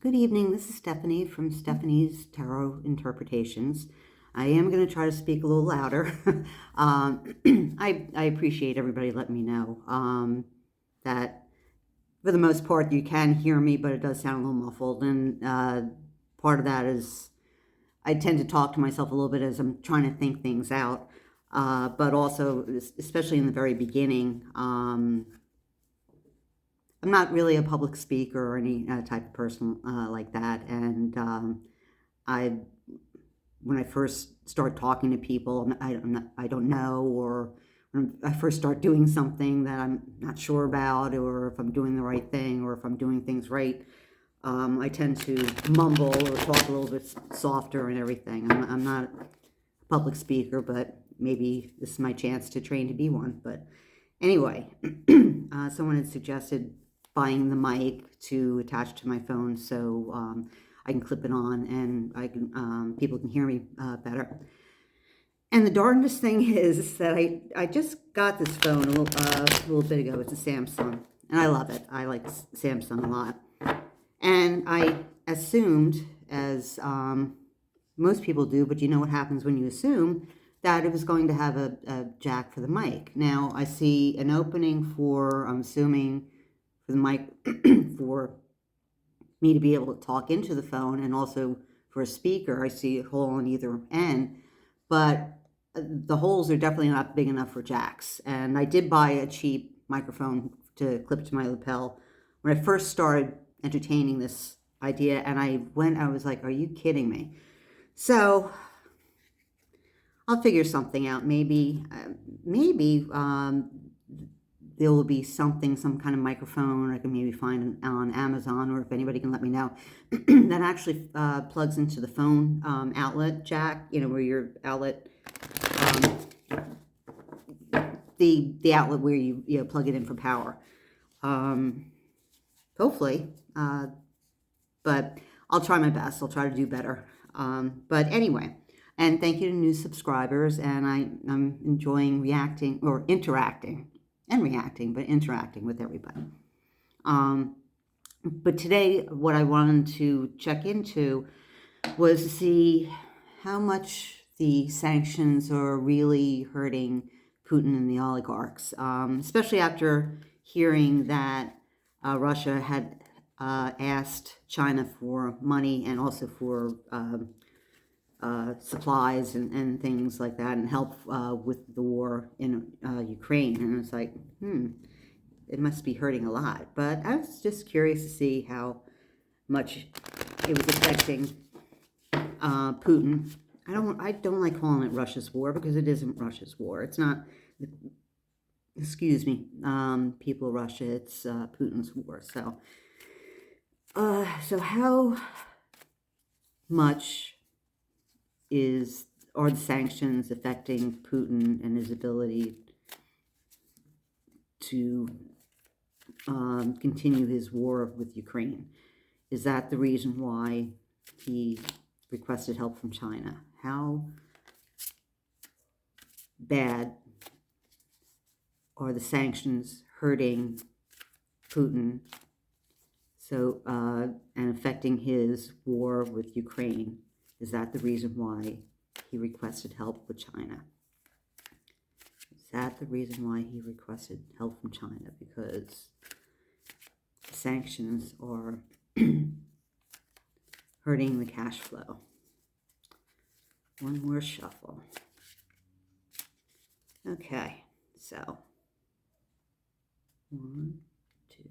Good evening. This is Stephanie from Stephanie's Tarot Interpretations. I am going to try to speak a little louder. I appreciate everybody letting me know that for the most part you can hear me, but it does sound a little muffled. And part of that is I tend to talk to myself a little bit as I'm trying to think things out. But also, especially in the very beginning, I'm not really a public speaker or any type of person like that. And I, when I first start talking to people, I don't know, or when I first start doing something that I'm not sure about, or if I'm doing the right thing, or if I'm doing things right, I tend to mumble or talk a little bit softer and everything. I'm not a public speaker, but maybe this is my chance to train to be one. But anyway, someone had suggested buying the mic to attach to my phone so I can clip it on and I can people can hear me better. And the darndest thing is that I just got this phone a little bit ago. It's a Samsung, and I love it. I like Samsung a lot. And I assumed, as most people do, but you know what happens when you assume, that it was going to have a jack for the mic. Now I see an opening for, I'm assuming, for the mic for me to be able to talk into the phone, and also for a speaker. I see a hole on either end, but the holes are definitely not big enough for jacks. And I did buy a cheap microphone to clip to my lapel when I first started entertaining this idea, and I was like, are you kidding me? So I'll figure something out. Maybe there will be some kind of microphone I can maybe find on Amazon, or if anybody can let me know, that actually plugs into the phone outlet jack, where your outlet, the outlet where you plug it in for power. Hopefully, but I'll try my best. I'll try to do better. But anyway, and thank you to new subscribers, and I'm enjoying reacting or interacting. And reacting, but interacting with everybody. But today, what I wanted to check into was to see how much the sanctions are really hurting Putin and the oligarchs, especially after hearing that Russia had asked China for money and also for supplies and things like that, and help with the war in Ukraine. And it's like, it must be hurting a lot. But I was just curious to see how much it was affecting Putin. I don't like calling it Russia's war, because it isn't Russia's war. It's not, excuse me, people of Russia. It's Putin's war. So how much are the sanctions affecting Putin and his ability to continue his war with Ukraine? Is that the reason why he requested help from China? How bad are the sanctions hurting Putin and affecting his war with Ukraine? Is that the reason why he requested help with China? Is that the reason why he requested help from China? Because sanctions are hurting the cash flow. One more shuffle. Okay, so 1, 2,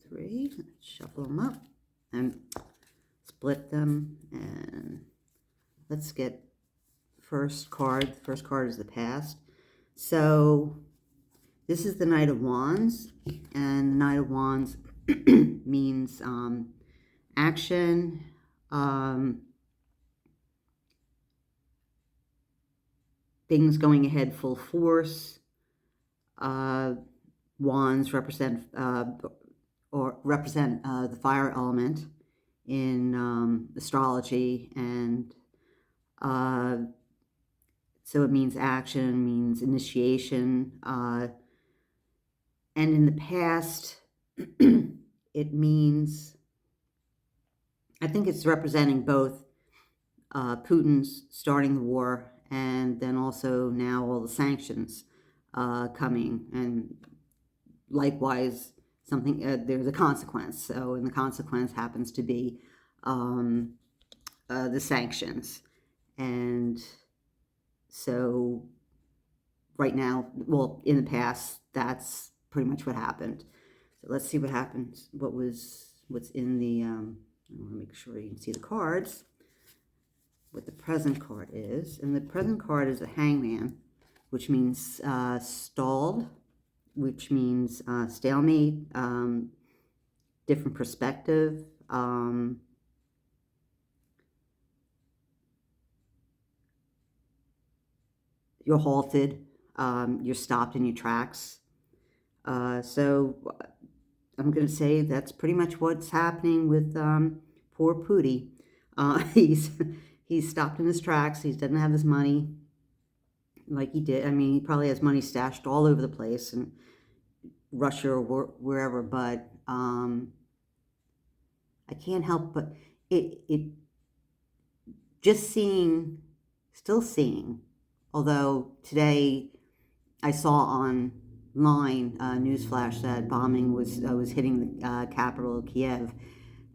3. Let's shuffle them up and split them, and let's get first card. The first card is the past. So this is the Knight of Wands, and the Knight of Wands means action, things going ahead full force. Wands represent the fire element in astrology, and so it means action, means initiation, and in the past it means I think it's representing both Putin's starting the war and then also now all the sanctions coming, and likewise something there's a consequence. So, and the consequence happens to be um, the sanctions, and so right now, well, in the past, that's pretty much what happened. So let's see what happens. What's in the? I want to make sure you can see the cards. What the present card is, and the present card is a hangman, which means stalled, which means stalemate, different perspective. You're halted. You're stopped in your tracks. So I'm going to say that's pretty much what's happening with poor Pootie. He's stopped in his tracks. He doesn't have his money like he did. I mean, he probably has money stashed all over the place in Russia or wherever, but I can't help but it just still seeing, although today I saw online newsflash that bombing was hitting the capital of Kiev,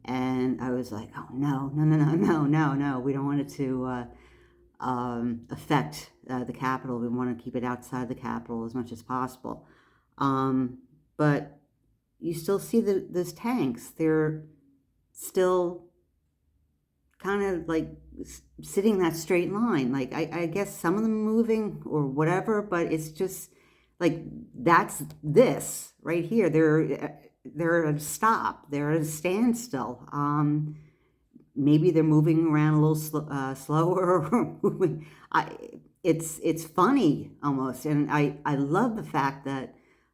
and I was like, oh no, no, no, no, no, no, no, we don't want it to affect the capital. We want to keep it outside the capital as much as possible. But you still see those tanks. They're still kind of like sitting that straight line. Like I guess some of them moving or whatever, but it's just like that's this right here. They're at a stop. They're at a standstill. Maybe they're moving around a little slower. Or moving. It's funny almost, and I love the fact that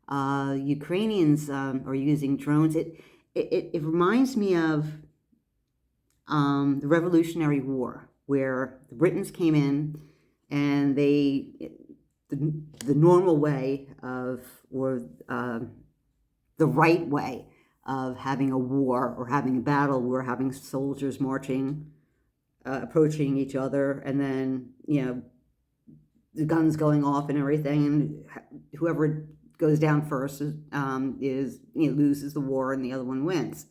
Ukrainians are using drones. It reminds me of the Revolutionary War, where the Britons came in and the normal way of, or the right way of having a war or having a battle, were having soldiers marching, approaching each other, and then, the guns going off and everything, and whoever goes down first loses the war and the other one wins.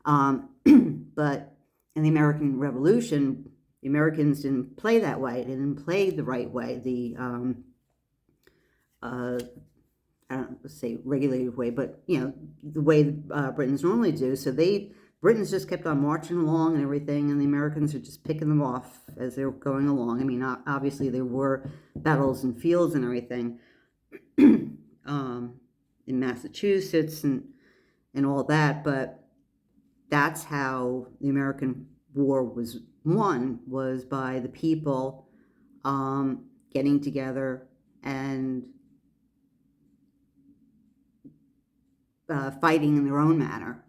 But in the American Revolution, the Americans didn't play that way. They didn't play the right way, the I don't say regulated way, but the way Britons normally do. So Britons just kept on marching along and everything, and the Americans are just picking them off as they were going along. I mean, obviously there were battles and fields and everything in Massachusetts and all that, but that's how the American war was won, was by the people getting together and fighting in their own manner,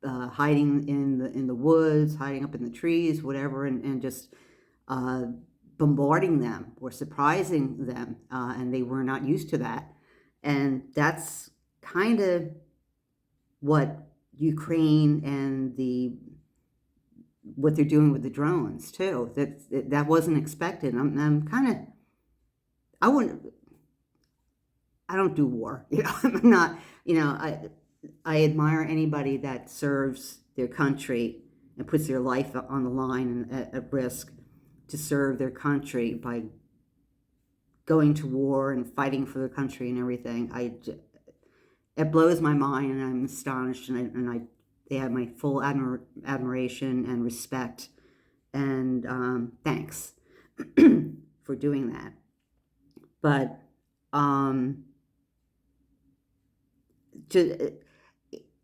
hiding in the woods, hiding up in the trees, whatever, and just bombarding them or surprising them, and they were not used to that. And that's kind of what Ukraine and what they're doing with the drones too. That wasn't expected. I'm kind of, I don't do war. I'm not. I admire anybody that serves their country and puts their life on the line and at risk to serve their country by going to war and fighting for their country and everything. It blows my mind, and I'm astonished, and they have my full admiration and respect, and thanks for doing that. But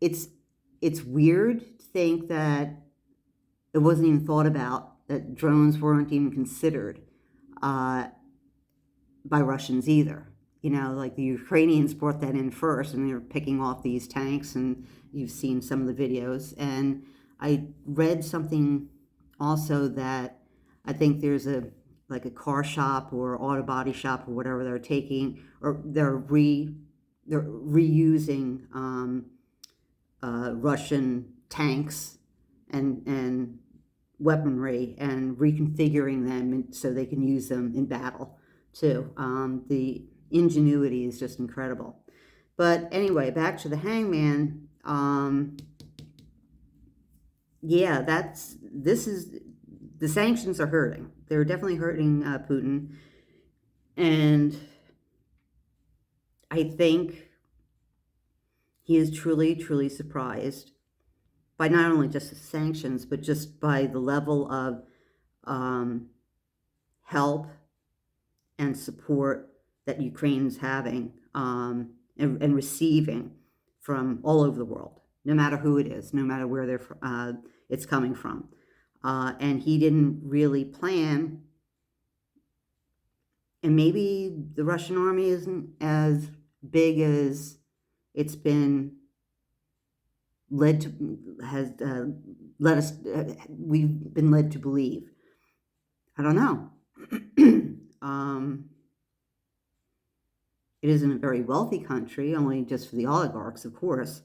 it's weird to think that it wasn't even thought about, that drones weren't even considered by Russians either. Like the Ukrainians brought that in first, and they were picking off these tanks, and you've seen some of the videos. And I read something also that I think there's a car shop or auto body shop or whatever, they're taking, or they're reusing Russian tanks and weaponry and reconfiguring them so they can use them in battle too. The ingenuity is just incredible. But anyway, back to the hangman. Yeah, the sanctions are hurting. They're definitely hurting Putin, and I think he is truly, truly surprised by not only just the sanctions, but just by the level of um, help and support that Ukraine's having and receiving from all over the world, no matter who it is, no matter where it's coming from. And he didn't really plan, and maybe the Russian army isn't as big as it's been led to, has led us, we've been led to believe. I don't know. It isn't a very wealthy country, only just for the oligarchs, of course.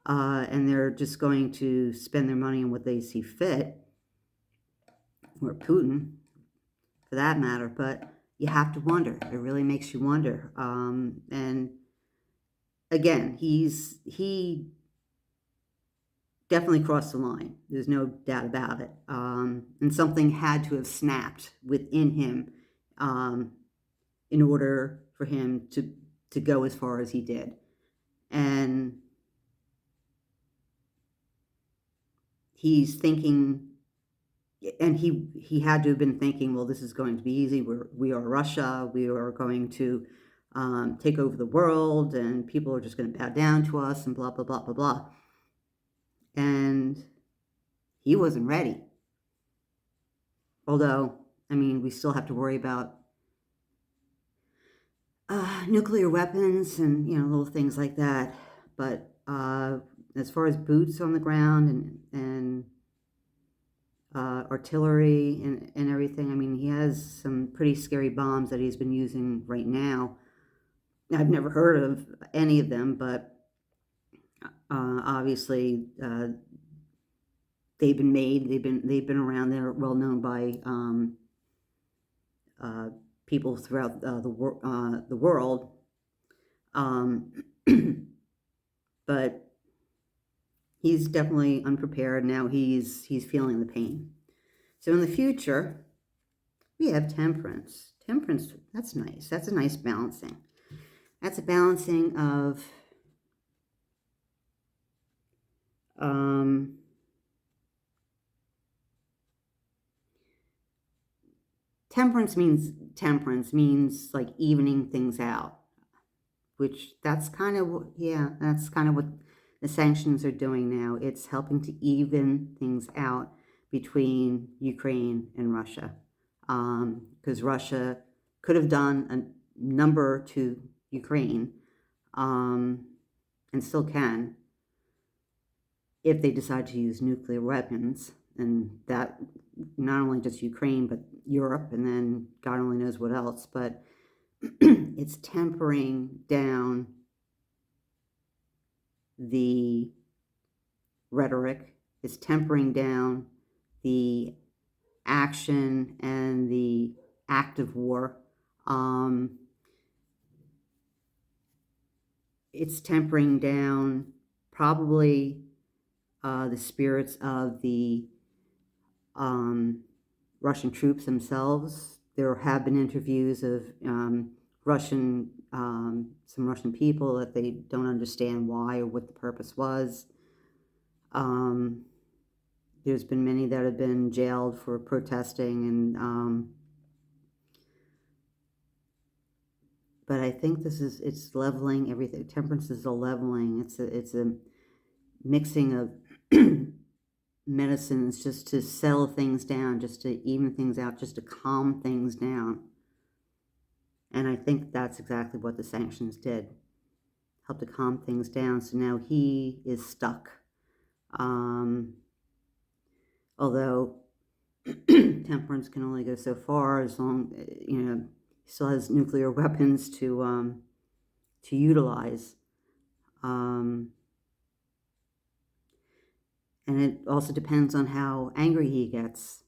And they're just going to spend their money on what they see fit, or Putin, for that matter. But you have to wonder. It really makes you wonder. And again, he definitely crossed the line. There's no doubt about it. And something had to have snapped within him in order for him to go as far as he did. And he's thinking, and he had to have been thinking, well, this is going to be easy. We are Russia. We are going to take over the world, and people are just going to bow down to us, and blah, blah, blah, blah, blah. And he wasn't ready. Although, I mean, we still have to worry about nuclear weapons and, little things like that. But as far as boots on the ground and artillery and everything, I mean, he has some pretty scary bombs that he's been using right now. I've never heard of any of them, but obviously they've been made. They've been around. They're well known by people throughout the world. But he's definitely unprepared. Now he's feeling the pain. So in the future, we have temperance. Temperance, that's nice. That's a nice balancing. That's a balancing of temperance means like evening things out, which that's kind of what the sanctions are doing now. It's helping to even things out between Ukraine and Russia, because Russia could have done a number to Ukraine, and still can, if they decide to use nuclear weapons, and that not only just Ukraine, but Europe, and then God only knows what else, but it's tempering down the rhetoric, it's tempering down the action and the act of war. It's tempering down probably the spirits of the Russian troops themselves. There have been interviews of some Russian people that they don't understand why or what the purpose was. There's been many that have been jailed for protesting, and but I think it's leveling everything. Temperance is a leveling. It's a mixing of medicines just to settle things down, just to even things out, just to calm things down. And I think that's exactly what the sanctions did. Help to calm things down. So now he is stuck. Although temperance can only go so far, as long, he still has nuclear weapons to utilize. And it also depends on how angry he gets.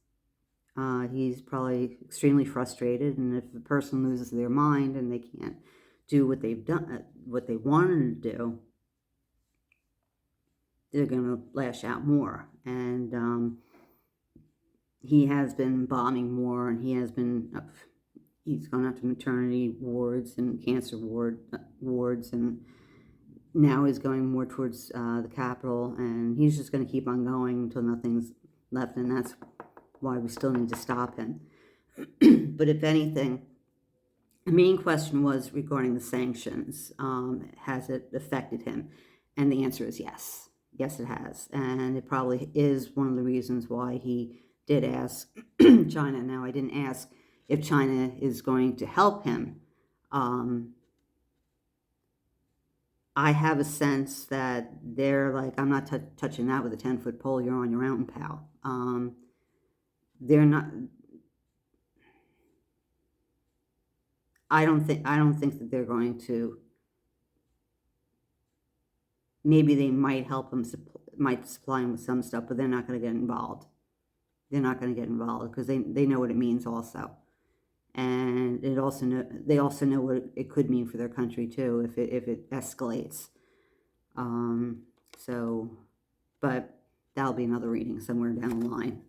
He's probably extremely frustrated, and if a person loses their mind and they can't do what they've done, what they wanted to do, they're going to lash out more. And he has been bombing more, and he's gone out to maternity wards and cancer wards, and now he's going more towards the capital, and he's just going to keep on going until nothing's left, and that's why we still need to stop him. But if anything, the main question was regarding the sanctions. Has it affected him? And the answer is yes. Yes, it has. And it probably is one of the reasons why he did ask China. Now, I didn't ask if China is going to help him. I have a sense that they're like, I'm not touching that with a 10-foot pole. You're on your own, pal. They're not. I don't think that they're going to. Maybe they might help him, might supply him with some stuff, but they're not going to get involved. They're not going to get involved because they know what it means also, and they also know what it could mean for their country too if it escalates. But that'll be another reading somewhere down the line.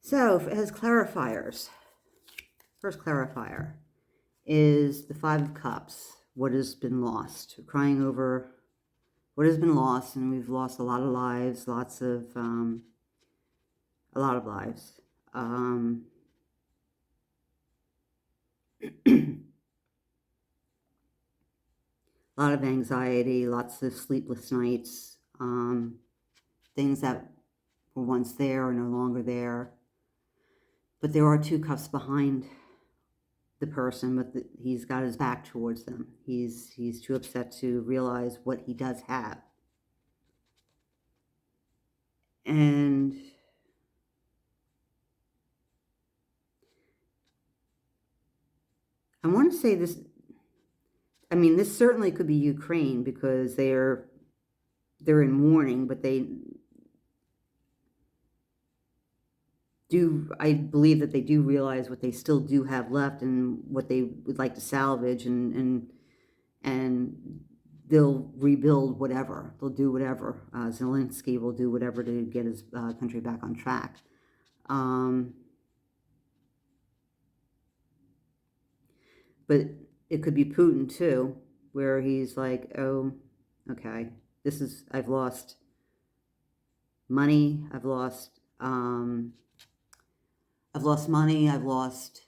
So as clarifiers, first clarifier is the Five of Cups. What has been lost? We're crying over what has been lost, and we've lost a lot of lives, a lot of lives. A lot of anxiety, lots of sleepless nights, things that were once there are no longer there. But there are two cups behind the person, but he's got his back towards them. He's too upset to realize what he does have. And I want to say this, I mean, this certainly could be Ukraine because they're in mourning, but I believe that they do realize what they still do have left and what they would like to salvage, and they'll rebuild whatever. They'll do whatever. Zelensky will do whatever to get his country back on track. But it could be Putin too, where he's like, oh, okay, I've lost money, I've lost money, I've lost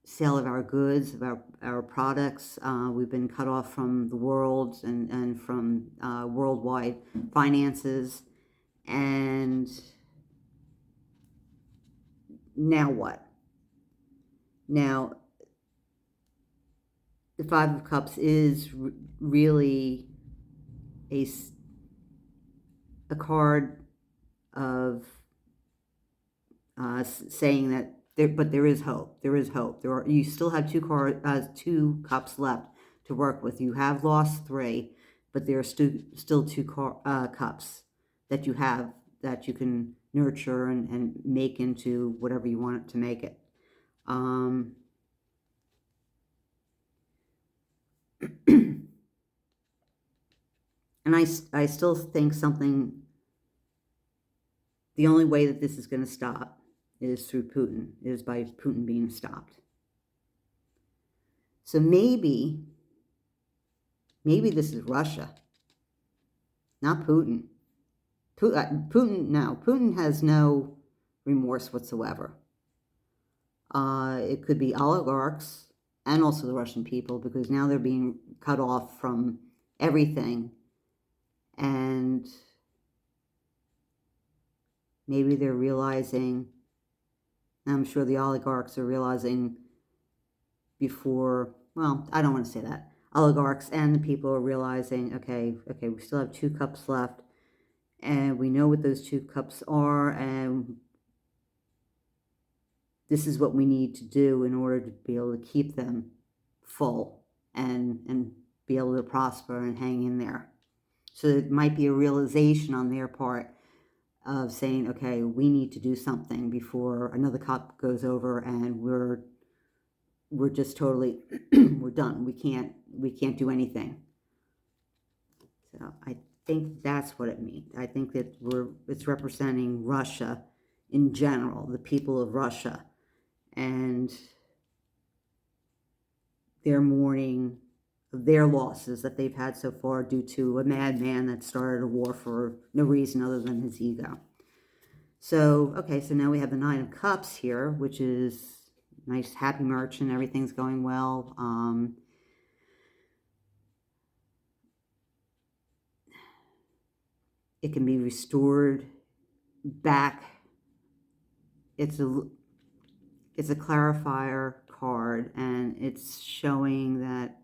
sale of our goods, of our products. We've been cut off from the world and from worldwide finances. And now what? Now, the Five of Cups is really a card of saying that there is hope. There is hope. You still have two cups left to work with. You have lost 3, but there are still 2 cups that you have that you can nurture and make into whatever you want it to make it. And I still think the only way that this is going to stop is through Putin, is by Putin being stopped. So maybe this is Russia, not Putin. Putin has no remorse whatsoever. It could be oligarchs and also the Russian people, because now they're being cut off from everything, and maybe they're realizing, I'm sure the oligarchs are realizing before, well, I don't want to say that. Oligarchs and the people are realizing, okay, we still have 2 cups left, and we know what those 2 cups are, and this is what we need to do in order to be able to keep them full and be able to prosper and hang in there. So it might be a realization on their part of saying, okay, we need to do something before another cup goes over and we're just totally we're done. We can't do anything. So I think that's what it means. I think that it's representing Russia in general, the people of Russia, and their mourning of their losses that they've had so far due to a madman that started a war for no reason other than his ego. So, okay, so now we have the Nine of Cups here, which is nice, happy merchant, everything's going well. It can be restored back. It's a clarifier card, and it's showing that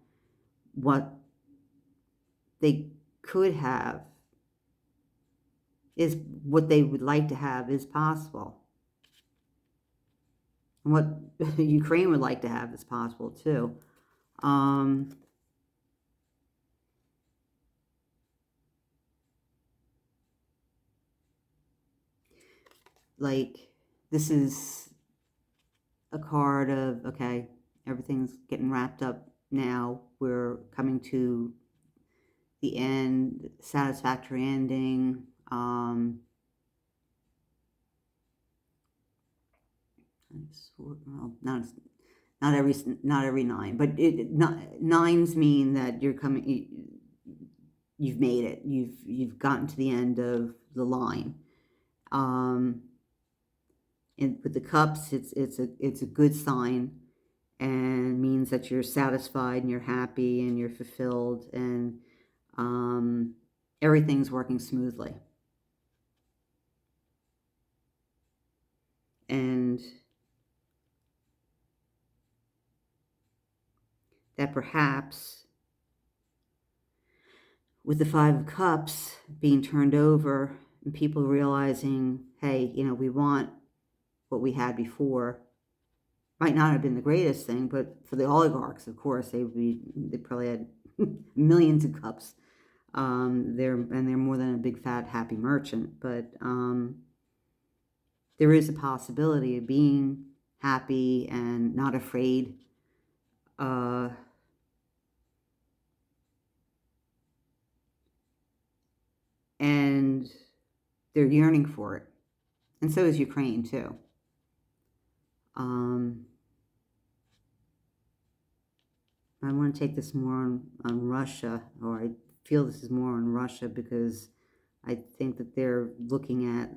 what they could have is what they would like to have is possible. And what Ukraine would like to have is possible too. Like, this is a card of, okay, everything's getting wrapped up now. We're coming to the end, satisfactory ending. Well, not every nine, but nines mean that you're coming. You've made it. You've gotten to the end of the line. And with the cups, it's a good sign, and means that you're satisfied and you're happy and you're fulfilled, and everything's working smoothly. And that perhaps with the Five of Cups being turned over and people realizing, hey, we want what we had before, might not have been the greatest thing, but for the oligarchs, of course, they probably had millions of cups. They're more than a big fat happy merchant, but there is a possibility of being happy and not afraid. And they're yearning for it, and so is Ukraine too. I want to take this more on Russia, or I feel this is more on Russia, because I think that they're looking at,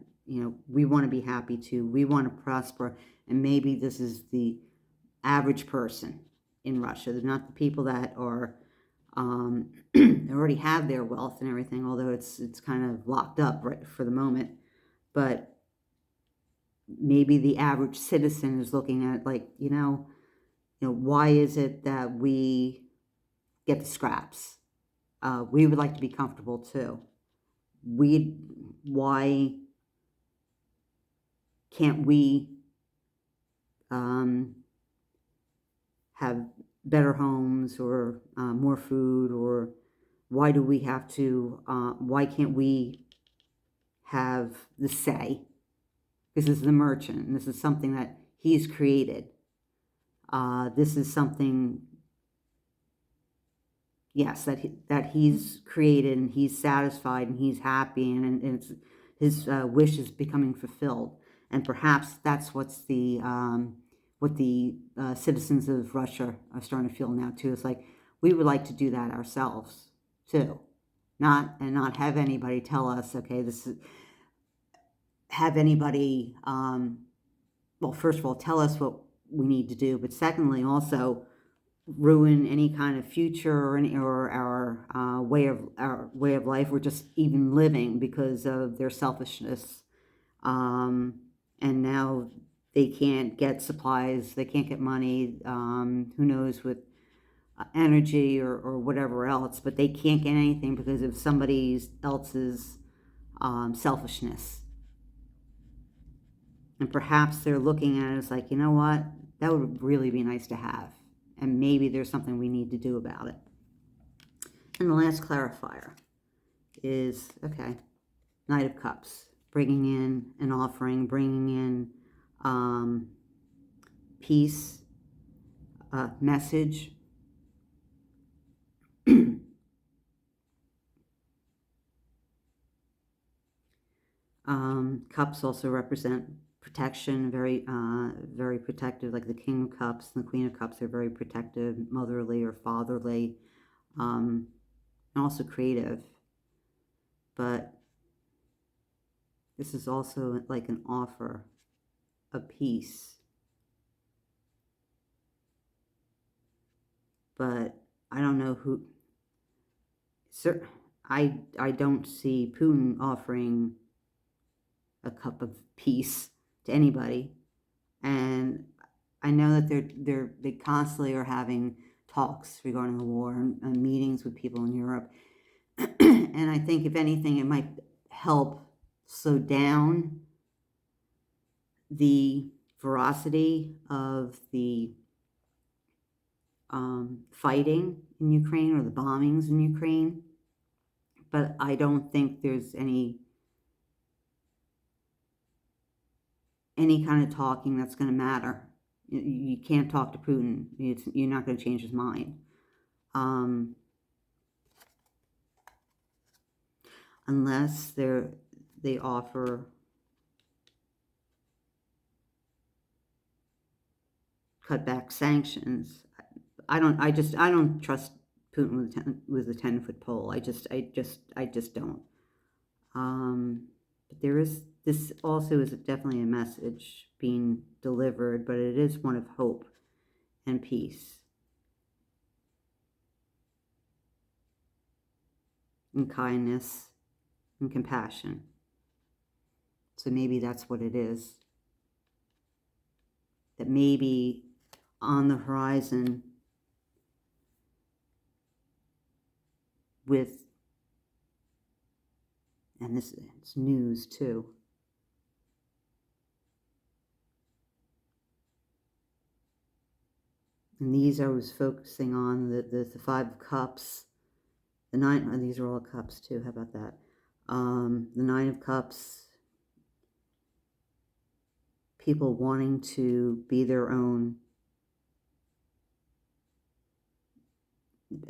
we want to be happy too. We want to prosper. And maybe this is the average person in Russia. They're not the people that are already have their wealth and everything, although it's kind of locked up right for the moment. But maybe the average citizen is looking at, like, why is it that we get the scraps? We would like to be comfortable too. Why can't we have better homes, or more food, or why do we have to, why can't we have the say? This is the merchant, and this is something that he's created. This is something, yes, that he's created, and he's satisfied, and he's happy, and it's, his wish is becoming fulfilled. And perhaps that's what the citizens of Russia are starting to feel now too. It's like, we would like to do that ourselves too, not have anybody tell us, okay, have anybody, well, first of all, tell us what we need to do, but secondly, also ruin any kind of future, or our way of life, or just even living, because of their selfishness. And now they can't get supplies, they can't get money, who knows, with energy or whatever else, but they can't get anything because of somebody else's selfishness. And perhaps they're looking at it as like, you know what, that would really be nice to have, and maybe there's something we need to do about it. And the last clarifier is, okay, Knight of Cups, bringing in an offering, bringing in peace, message. Cups also represent protection, very protective, like the King of Cups and the Queen of Cups are very protective, motherly or fatherly, and also creative. But this is also like an offer of peace. But I don't know who. Sir, I don't see Putin offering a cup of peace to anybody, and I know that they constantly are having talks regarding the war and meetings with people in Europe, and I think if anything, it might help slow down the ferocity of the fighting in Ukraine or the bombings in Ukraine. But I don't think there's any kind of talking that's going to matter. You can't talk to Putin. You're not going to change his mind. Unless they offer cut back sanctions. I don't trust Putin with a 10-foot pole. I just don't. But this also is definitely a message being delivered, but it is one of hope and peace and kindness and compassion. So maybe that's what it is. That maybe on the horizon with, and this is news too, and these I was focusing on the 5 of Cups, the 9, these are all cups too, how about that? The 9 of Cups, people wanting to be their own,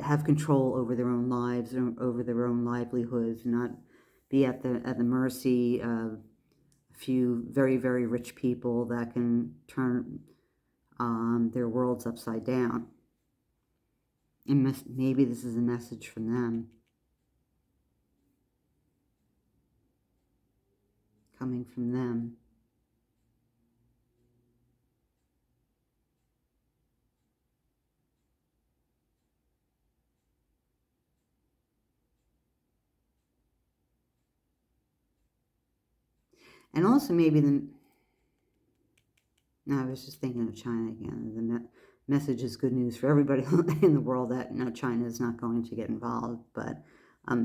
have control over their own lives, over their own livelihoods, not be at the mercy of a few very, very rich people that can turn their worlds upside down. And maybe this is a message from them, coming from them. And also maybe I was just thinking of China again. The message is good news for everybody in the world that China is not going to get involved, but I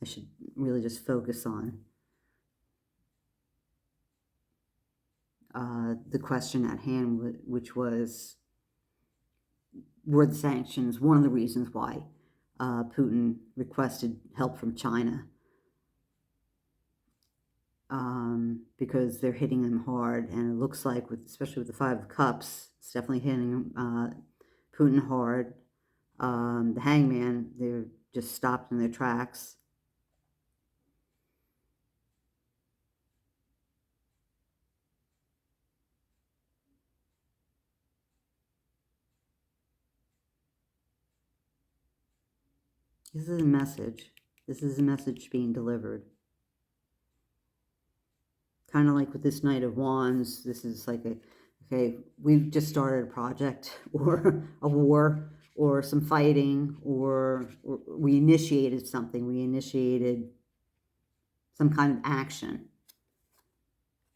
should really just focus on the question at hand, which was, were the sanctions one of the reasons why Putin requested help from China? Because they're hitting them hard, and it looks like, especially with the 5 of Cups, it's definitely hitting Putin hard. The Hangman, they're just stopped in their tracks. This is a message. This is a message being delivered. Kind of like with this Knight of Wands, this is like okay, we've just started a project or a war or some fighting, or we initiated something. We initiated some kind of action.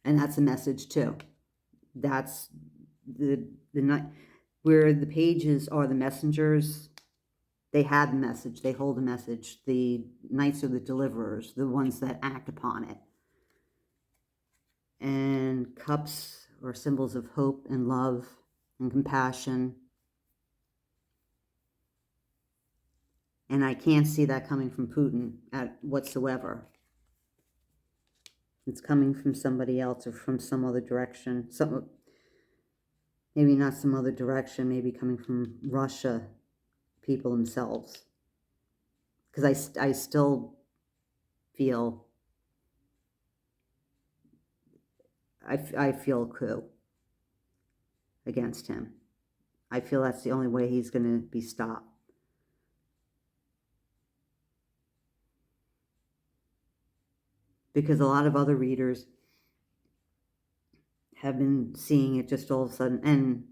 And that's a message too. That's the where the pages are the messengers. They have the message. They hold the message. The knights are the deliverers, the ones that act upon it. And cups are symbols of hope and love and compassion. And I can't see that coming from Putin whatsoever. It's coming from somebody else or from some other direction. Maybe not some other direction, maybe coming from Russia people themselves. Because I still feel, I feel a coup against him. I feel that's the only way he's going to be stopped. Because a lot of other readers have been seeing it just all of a sudden, and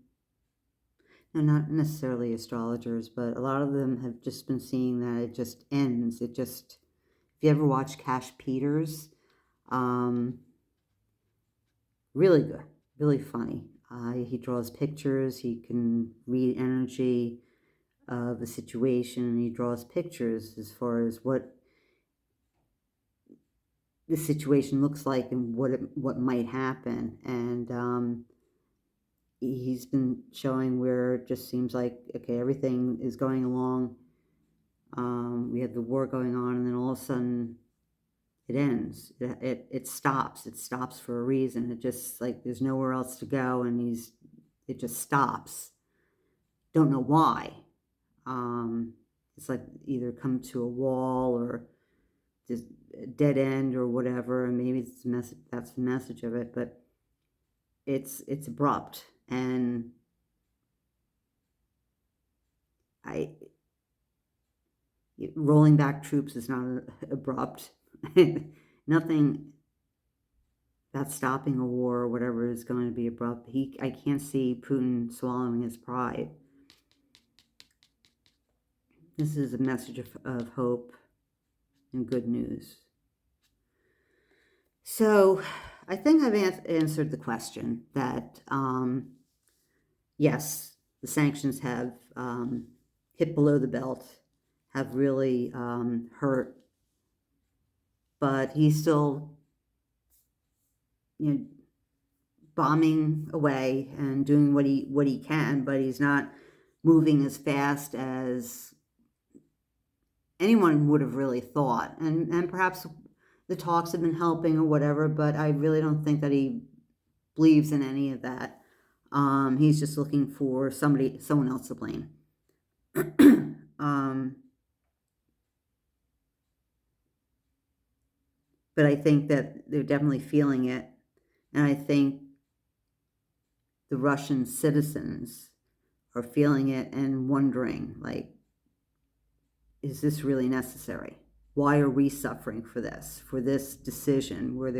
not necessarily astrologers, but a lot of them have just been seeing that it just ends. It just, if you ever watch Cash Peters, really good, really funny. He draws pictures, he can read energy of the situation, and he draws pictures as far as what the situation looks like and what might happen. And he's been showing where it just seems like, okay, everything is going along. We have the war going on, and then all of a sudden it ends. It stops. It stops for a reason. It just, like, there's nowhere else to go, and it just stops. Don't know why. It's like either come to a wall or just a dead end or whatever, and maybe it's that's the message of it, but it's abrupt. And rolling back troops is not abrupt. Nothing that's stopping a war or whatever is going to be abrupt. I can't see Putin swallowing his pride. This is a message of hope and good news. So I think I've answered the question that, yes, the sanctions have hit below the belt, have really hurt, but he's still, bombing away and doing what he can, but he's not moving as fast as anyone would have really thought. And perhaps the talks have been helping or whatever, but I really don't think that he believes in any of that. He's just looking for someone else to blame. But I think that they're definitely feeling it. And I think the Russian citizens are feeling it and wondering, like, is this really necessary? Why are we suffering for this decision where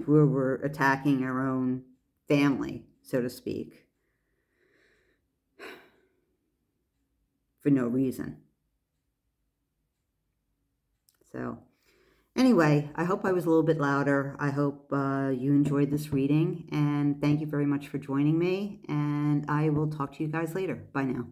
where we're attacking our own family, so to speak, for no reason? So anyway, I hope I was a little bit louder. I hope you enjoyed this reading, and thank you very much for joining me, and I will talk to you guys later. Bye now.